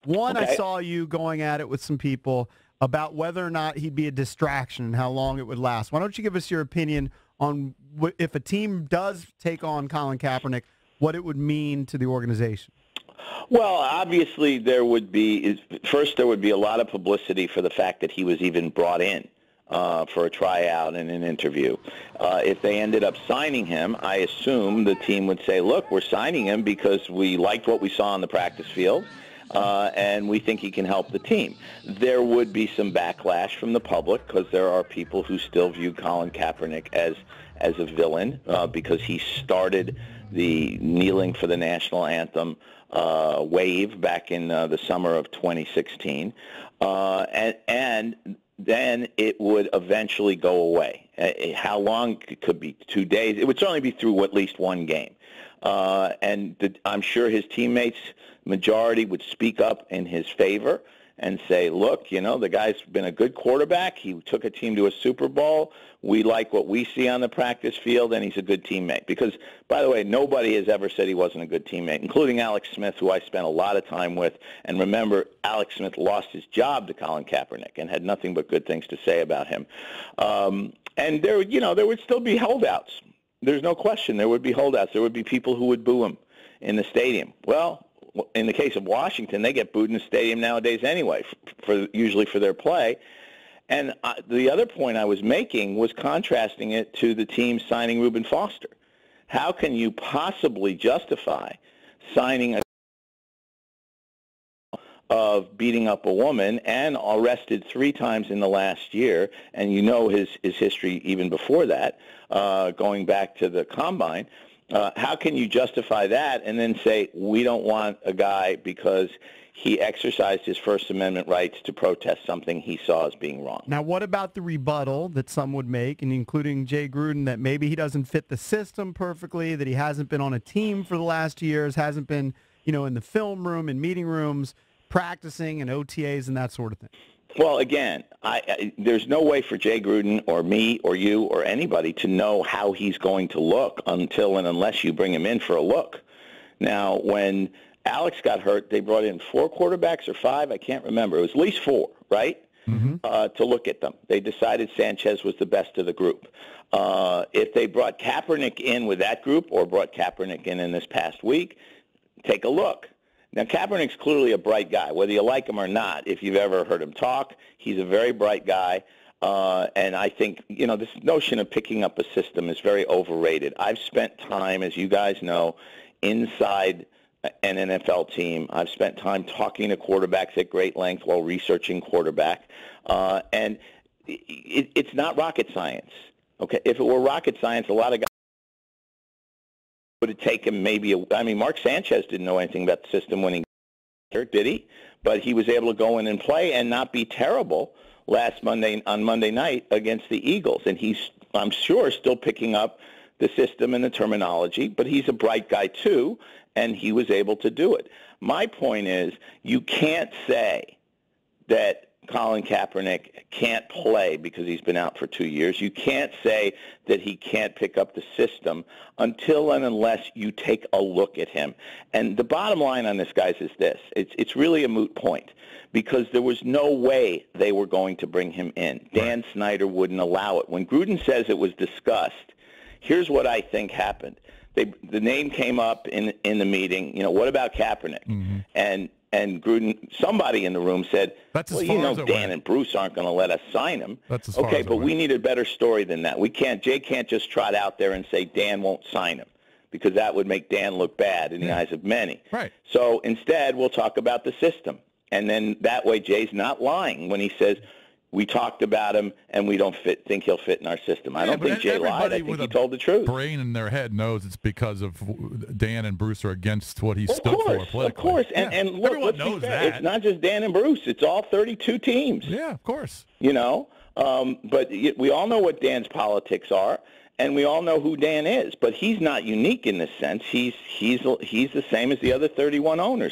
One, Okay. I saw you going at it with some people about whether or not he'd be a distraction and how long it would last. Why don't you give us your opinion on if a team does take on Colin Kaepernick, what it would mean to the organization? Well, obviously there would be a lot of publicity for the fact that he was even brought in for a tryout and an interview. If they ended up signing him, I assume the team would say, look, we're signing him because we liked what we saw on the practice field, and we think he can help the team. There would be some backlash from the public because there are people who still view Colin Kaepernick as a villain because he started the kneeling for the national anthem wave back in the summer of 2016, and then it would eventually go away. How long? It could be 2 days. It would certainly be through at least one game. I'm sure his teammates, majority, would speak up in his favor and say, look, the guy's been a good quarterback. He took a team to a Super Bowl. We like what we see on the practice field, and he's a good teammate. Because, by the way, nobody has ever said he wasn't a good teammate, including Alex Smith, who I spent a lot of time with. And remember, Alex Smith lost his job to Colin Kaepernick and had nothing but good things to say about him. And there would still be holdouts. There's no question there would be holdouts. There would be people who would boo him in the stadium. Well, in the case of Washington, they get booed in the stadium nowadays anyway, usually for their play. And the other point I was making was contrasting it to the team signing Reuben Foster. How can you possibly justify signing a of beating up a woman and arrested 3 times in the last year, and his history even before that, going back to the Combine? How can you justify that and then say we don't want a guy because he exercised his First Amendment rights to protest something he saw as being wrong? Now, what about the rebuttal that some would make, and including Jay Gruden, that maybe he doesn't fit the system perfectly, that he hasn't been on a team for the last 2 years, hasn't been, in the film room and meeting rooms, practicing and OTAs and that sort of thing? Well, again, there's no way for Jay Gruden or me or you or anybody to know how he's going to look until and unless you bring him in for a look. Now, when Alex got hurt, they brought in 4 quarterbacks or 5, I can't remember. It was at least 4, right, to look at them. They decided Sanchez was the best of the group. If they brought Kaepernick in with that group or brought Kaepernick in this past week, take a look. Now, Kaepernick's clearly a bright guy, whether you like him or not. If you've ever heard him talk, he's a very bright guy. And I think, this notion of picking up a system is very overrated. I've spent time, as you guys know, inside an NFL team. I've spent time talking to quarterbacks at great length while researching quarterback. And it's not rocket science. Okay, if it were rocket science, a lot of guys would have taken Mark Sanchez didn't know anything about the system when he got here, did he? But he was able to go in and play and not be terrible on Monday night against the Eagles. And he's, I'm sure, still picking up the system and the terminology, but he's a bright guy too, and he was able to do it. My point is, you can't say that Colin Kaepernick can't play because he's been out for 2 years. You can't say that he can't pick up the system until and unless you take a look at him. And the bottom line on this, guys, is this. It's really a moot point because there was no way they were going to bring him in. Dan Snyder wouldn't allow it. When Gruden says it was discussed, here's what I think happened. The name came up in the meeting, what about Kaepernick? And Gruden, somebody in the room said, Dan and Bruce aren't going to let us sign him. Okay, but we need a better story than that. Jay can't just trot out there and say Dan won't sign him because that would make Dan look bad in the eyes of many. Right. So instead, we'll talk about the system. And then that way Jay's not lying when he says, we talked about him, and we don't think he'll fit in our system. I don't think Jay lied. I think he told the truth. Brain in their head knows it's because of Dan and Bruce are against what he stood for politically. Of course. And look, everyone knows that. It's not just Dan and Bruce. It's all 32 teams. Yeah, of course. But we all know what Dan's politics are, and we all know who Dan is. But he's not unique in this sense. He's the same as the other 31 owners.